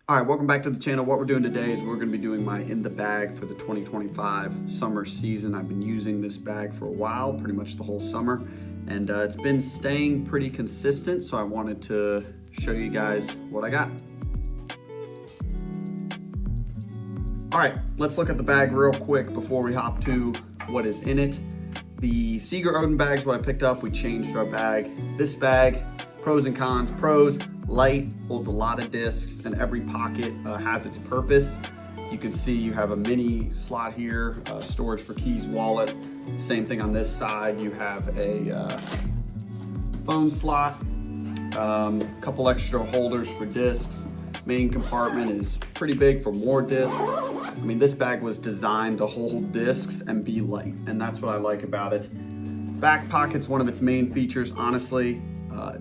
All right, welcome back to the channel. What we're doing today is we're going to be doing my in the bag for the 2025 summer season. I've been using this bag for a while, pretty much the whole summer, and it's been staying pretty consistent, so I wanted to show you guys what I got. All right, let's look at the bag real quick before we hop to what is in it. The Sigr Odin bag is what I picked up. We changed our bag. This bag, pros and cons. Pros, light, holds a lot of discs, and every pocket has its purpose. You can see you have a mini slot here, storage for keys, wallet. Same thing on this side. You have a phone slot, couple extra holders for discs. Main compartment is pretty big for more discs. I mean, this bag was designed to hold discs and be light, and that's what I like about it. Back pocket's one of its main features, honestly.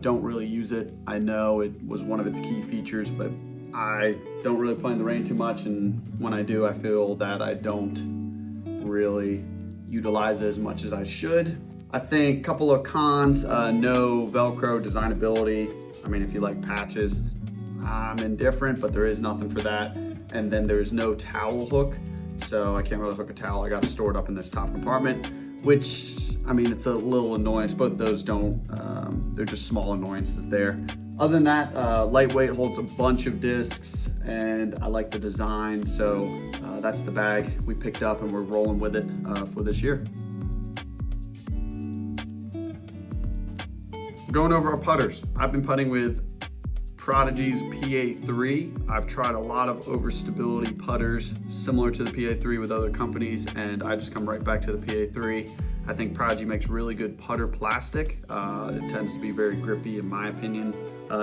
Don't really use it. I know it was one of its key features, but I don't really play in the rain too much, and when I do, I feel that I don't really utilize it as much as I should. I think a couple of cons, no Velcro designability. I mean, if you like patches, I'm indifferent, but there is nothing for that. And then there's no towel hook, so I can't really hook a towel. I got to store it up in this top compartment, which, I mean, it's a little annoyance. Both those don't, they're just small annoyances there. Other than that, lightweight, holds a bunch of discs, and I like the design, so that's the bag we picked up, and we're rolling with it for this year. Going over our putters. I've been putting with Prodigy's PA3. I've tried a lot of overstability putters similar to the PA3 with other companies, and I just come right back to the PA3. I think Prodigy makes really good putter plastic. It tends to be very grippy in my opinion.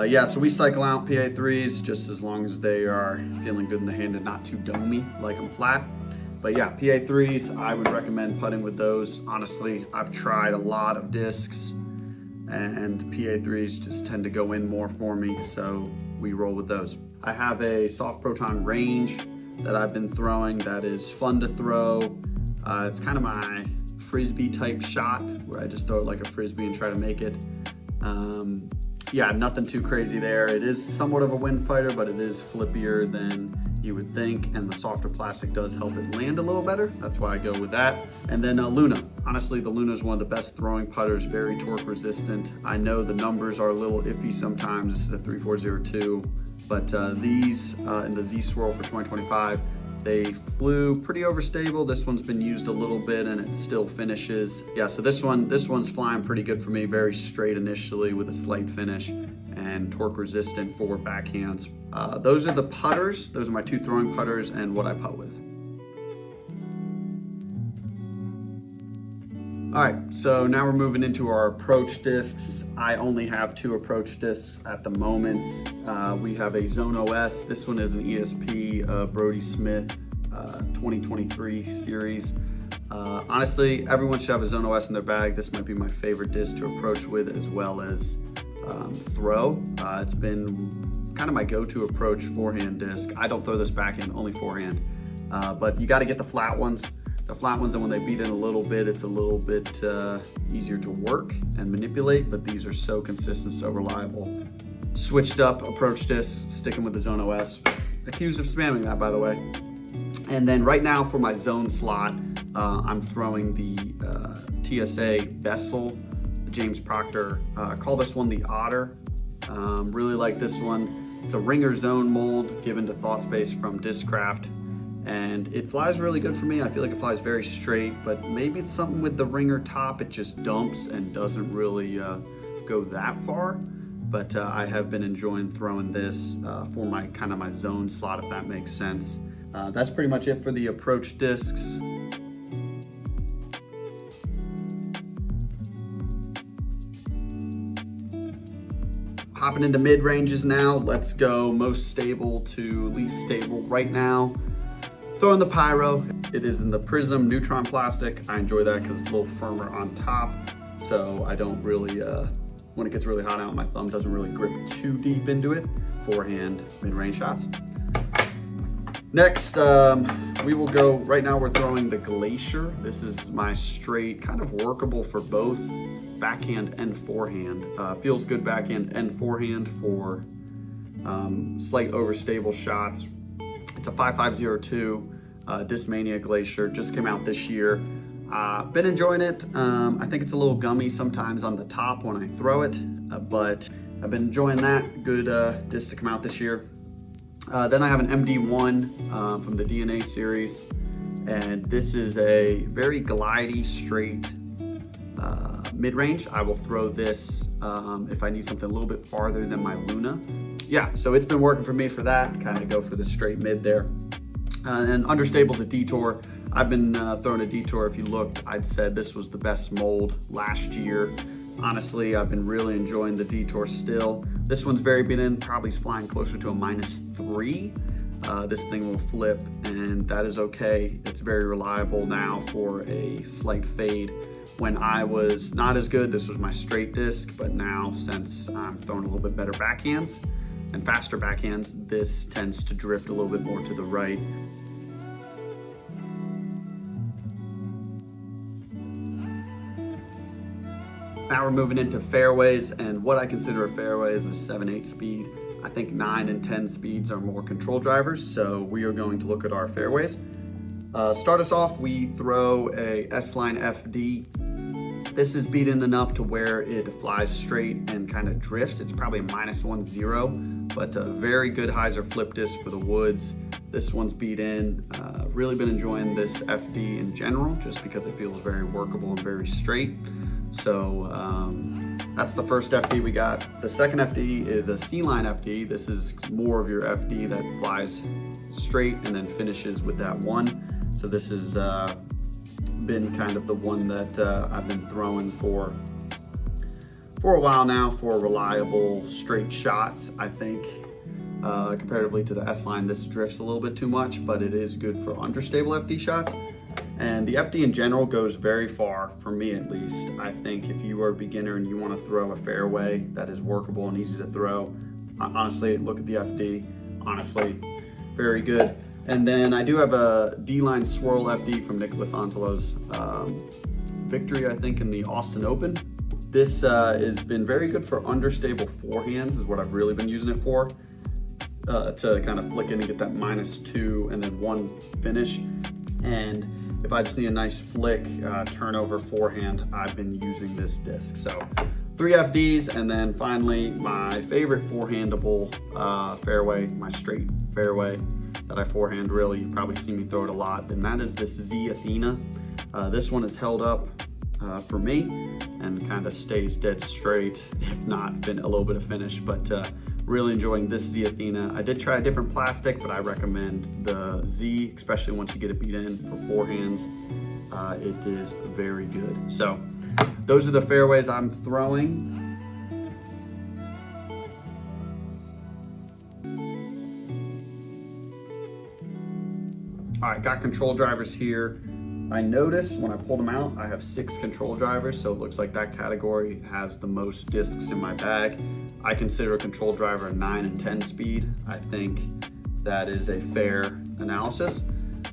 Yeah, so we cycle out PA3s just as long as they are feeling good in the hand and not too domey, like them flat. But yeah, PA3s, I would recommend putting with those. Honestly, I've tried a lot of discs, and PA3s just tend to go in more for me, so we roll with those. I have a soft proton range that I've been throwing that is fun to throw. It's kind of my Frisbee type shot where I just throw it like a Frisbee and try to make it. Yeah, nothing too crazy there. It is somewhat of a wind fighter, but it is flippier than you would think, and the softer plastic does help it land a little better. That's why I go with that. And then Luna. Honestly, the Luna is one of the best throwing putters, very torque resistant. I know the numbers are a little iffy sometimes. This is a 3402, but these in the Z Swirl for 2025, they flew pretty overstable. This one's been used a little bit and it still finishes. Yeah, so this one's flying pretty good for me. Very straight initially with a slight finish and torque resistant for backhands. Those are the putters. Those are my two throwing putters and what I putt with. All right, so now we're moving into our approach discs. I only have two approach discs at the moment. We have a Zone OS. This one is an ESP Brody Smith 2023 series. Honestly, everyone should have a Zone OS in their bag. This might be my favorite disc to approach with as well as throw. It's been kind of my go-to approach forehand disc. I don't throw this backhand, only forehand. But you got to get the flat ones. The flat ones, and when they beat in a little bit, it's a little bit easier to work and manipulate, but these are so consistent, so reliable. Switched up approach disc, sticking with the Zone OS. Accused of spamming that, by the way. And then right now for my zone slot, I'm throwing the TSA Vessel, the James Proctor. I call this one the Otter. Really like this one. It's a ringer zone mold given to Thought Space from Discraft. And it flies really good for me. I feel like it flies very straight, but maybe it's something with the ringer top. It just dumps and doesn't really go that far. But I have been enjoying throwing this for my kind of my zone slot, if that makes sense. That's pretty much it for the approach discs. Hopping into mid ranges now. Let's go most stable to least stable right now. Throwing the Pyro. It is in the Prism Neutron plastic. I enjoy that because it's a little firmer on top, so I don't really, when it gets really hot out, my thumb doesn't really grip too deep into it. Forehand mid-range shots. Next, we will go, right now we're throwing the Glacier. This is my straight, kind of workable for both backhand and forehand. Feels good backhand and forehand for slight overstable shots. It's a 5502 Discmania Glacier, just came out this year. Been enjoying it. I think it's a little gummy sometimes on the top when I throw it, but I've been enjoying that. Good disc to come out this year. Then I have an MD1 from the DNA series, and this is a very glidey, straight mid-range. I will throw this if I need something a little bit farther than my Luna. Yeah, so it's been working for me for that, kind of go for the straight mid there. And understable's a Detour. I've been throwing a Detour. If you looked, I'd said this was the best mold last year. Honestly, I've been really enjoying the Detour still. This one's very beaten, probably is flying closer to a -3. This thing will flip, and that is okay. It's very reliable now for a slight fade. When I was not as good, this was my straight disc, but now since I'm throwing a little bit better backhands and faster backhands, this tends to drift a little bit more to the right. Now we're moving into fairways, and what I consider a fairway is a 7/8 speed. I think 9 and 10 speeds are more control drivers, so we are going to look at our fairways. Start us off, we throw a S-Line FD. This is beaten enough to where it flies straight and kind of drifts. It's probably a -1.0, but a very good hyzer flip disc for the woods. This one's beat in. Really been enjoying this FD in general, just because it feels very workable and very straight. So that's the first FD we got. The second FD is a C-Line FD. This is more of your FD that flies straight and then finishes with that one. So this has been kind of the one that I've been throwing for a while now for reliable straight shots. I think comparatively to the S-Line, this drifts a little bit too much, but it is good for understable FD shots. And the FD in general goes very far, for me at least. I think if you are a beginner and you want to throw a fairway that is workable and easy to throw, honestly, look at the FD. Honestly, very good. And then I do have a D-Line Swirl FD from Nicholas Antelo's victory, I think, in the Austin Open. This has been very good for understable forehands, is what I've really been using it for, to kind of flick in and get that -2 and then 1 finish. And if I just need a nice flick, turnover forehand, I've been using this disc. So 3 FDs, and then finally my favorite forehandable fairway, my straight fairway that I forehand really. You probably see me throw it a lot, and that is this Z Athena. This one is held up for me and kind of stays dead straight, if not a little bit of finish, but really enjoying this Z Athena. I did try a different plastic, but I recommend the Z, especially once you get it beat in for forehands. It is very good. So those are the fairways I'm throwing. All right, got control drivers here. I noticed when I pulled them out, I have 6 control drivers, so it looks like that category has the most discs in my bag. I consider a control driver a 9 and 10 speed. I think that is a fair analysis,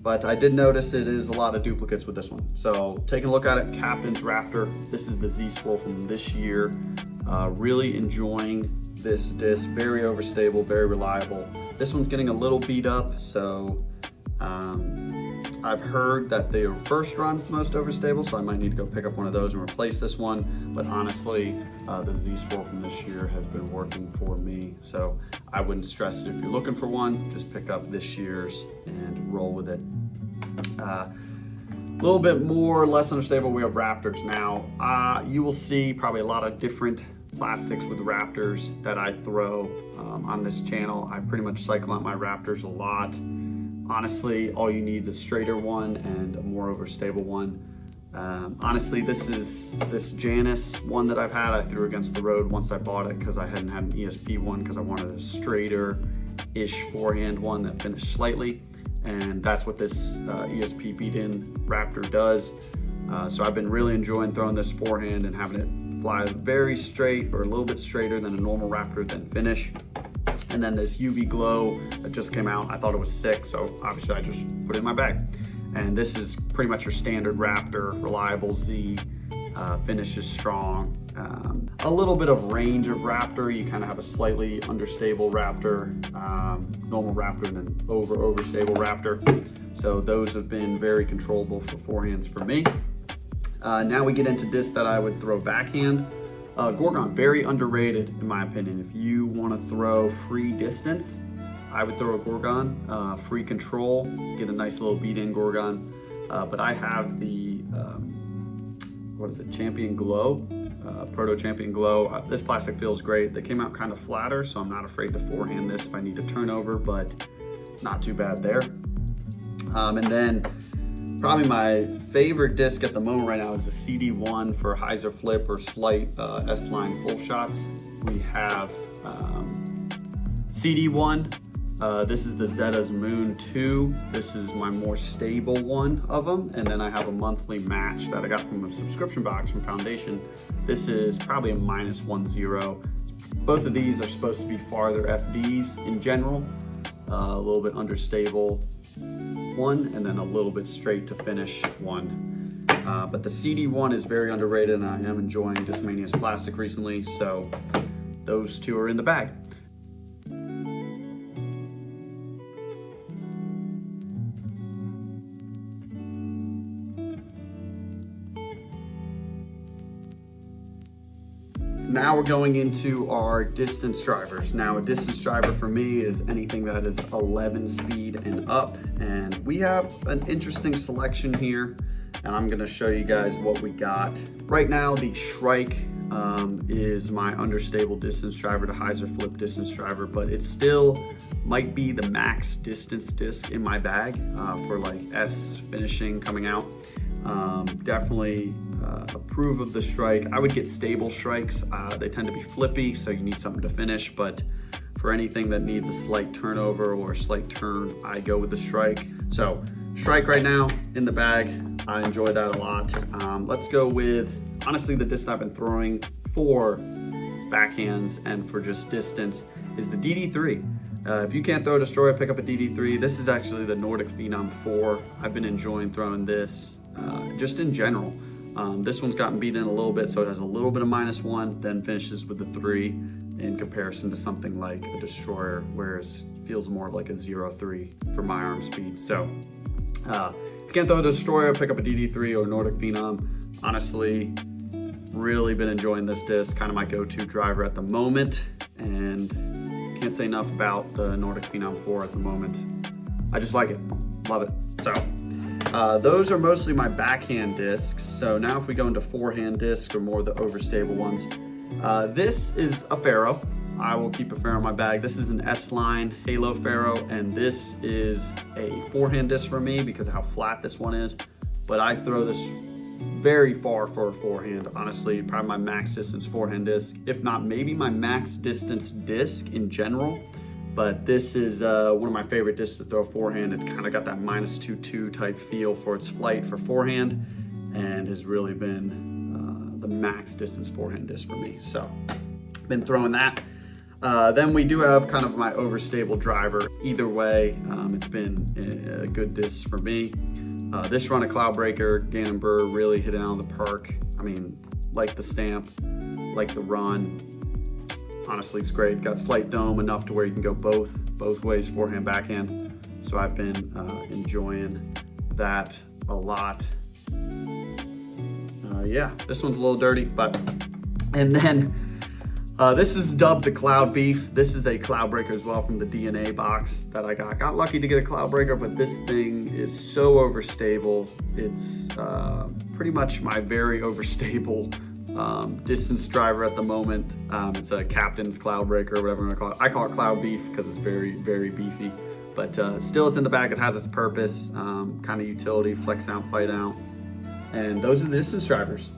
but I did notice it is a lot of duplicates with this one. So taking a look at it, Captain's Raptor. This is the Z Swirl from this year. Really enjoying this disc, very overstable, very reliable. This one's getting a little beat up, so I've heard that the first run's the most overstable, so I might need to go pick up one of those and replace this one. But honestly, the Z Swirl from this year has been working for me, so I wouldn't stress it if you're looking for one. Just pick up this year's and roll with it. A little bit more, less understable, we have Raptors now. You will see probably a lot of different plastics with Raptors that I throw on this channel. I pretty much cycle out my Raptors a lot. Honestly, all you need is a straighter one and a more overstable one. Honestly, this Janus one that I've had, I threw against the road once I bought it because I hadn't had an ESP one, because I wanted a straighter-ish forehand one that finished slightly. And that's what this ESP beat-in Raptor does. So I've been really enjoying throwing this forehand and having it fly very straight or a little bit straighter than a normal Raptor, then finish. And then this UV Glow that just came out, I thought it was sick, so obviously I just put it in my bag. And this is pretty much your standard Raptor, reliable Z. finish is strong. A little bit of range of Raptor. You kind of have a slightly understable Raptor, normal Raptor, and then overstable Raptor. So those have been very controllable for forehands for me. Now we get into discs that I would throw backhand. Gorgon, very underrated in my opinion. If you want to throw free distance, I would throw a Gorgon. Free control, get a nice little beat-in Gorgon. But I have the, what is it, Champion Glow, Proto Champion Glow. This plastic feels great. They came out kind of flatter, so I'm not afraid to forehand this if I need to turn over, but not too bad there. And then probably my favorite disc at the moment right now is the CD1 for hyzer flip or slight S-line full shots. We have CD1. This is the Zeta's Moon 2. This is my more stable one of them. And then I have a monthly match that I got from a subscription box from Foundation. This is probably a -10. Both of these are supposed to be farther FDs in general. A little bit understable one, and then a little bit straight to finish one. But the CD1 is very underrated, and I am enjoying Discmania's plastic recently. So those two are in the bag. Now we're going into our distance drivers. Now a distance driver for me is anything that is 11 speed and up. And we have an interesting selection here. And I'm gonna show you guys what we got. Right now, the Shrike is my understable distance driver, the hyzer flip distance driver, but it still might be the max distance disc in my bag for like S finishing coming out. Definitely approve of the Shrike. I would get stable Shrikes. They tend to be flippy, so you need something to finish, but for anything that needs a slight turnover or a slight turn, I go with the Shrike. So Shrike right now in the bag. I enjoy that a lot. Let's go with, honestly, the disc I've been throwing for backhands and for just distance is the DD3. If you can't throw a destroyer, pick up a DD3. This is actually the Nordic Phenom 4. I've been enjoying throwing this just in general. This one's gotten beaten a little bit, so it has a little bit of -1, then finishes with the 3 in comparison to something like a destroyer, whereas it feels more of like a 0.3 for my arm speed. So if you can't throw a destroyer, pick up a DD3 or Nordic Phenom. Honestly, really been enjoying this disc, kind of my go-to driver at the moment, and can't say enough about the Nordic Phenom 4 at the moment. I just like it, love it. So those are mostly my backhand discs. So now if we go into forehand discs or more of the overstable ones, this is a Faro. I will keep a Faro in my bag. This is an S-line Halo Faro, and this is a forehand disc for me because of how flat this one is. But I throw this very far for a forehand. Honestly, probably my max distance forehand disc, if not maybe my max distance disc in general. But this is one of my favorite discs to throw forehand. It's kind of got that -2.2 type feel for its flight for forehand, and has really been the max distance forehand disc for me. So been throwing that. Then we do have kind of my overstable driver. Either way, it's been a good disc for me. This run of Cloudbreaker, Gannon Burr really hit it out of the park. I mean, like the stamp, like the run. Honestly, it's great. Got slight dome enough to where you can go both ways, forehand, backhand. So I've been enjoying that a lot. Yeah, this one's a little dirty, but, and then this is dubbed the Cloud Beef. This is a Cloudbreaker as well from the DNA box that I got. Got lucky to get a Cloudbreaker, but this thing is so overstable. It's pretty much my very overstable distance driver at the moment. It's a Captain's Cloudbreaker or whatever you want to call it. I call it Cloud Beef because it's very, very beefy. But still, it's in the bag. It has its purpose, kind of utility, flex out, fight out. And those are the distance drivers.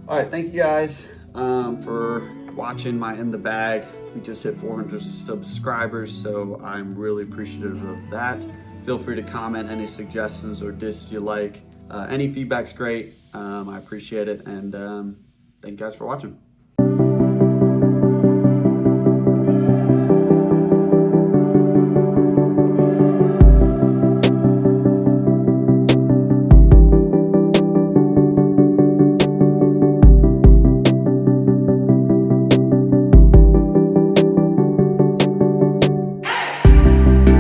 All right, thank you guys for watching my In the Bag. We just hit 400 subscribers, so I'm really appreciative of that. Feel free to comment any suggestions or discs you like. Any feedback's great. I appreciate it, and thank you guys for watching.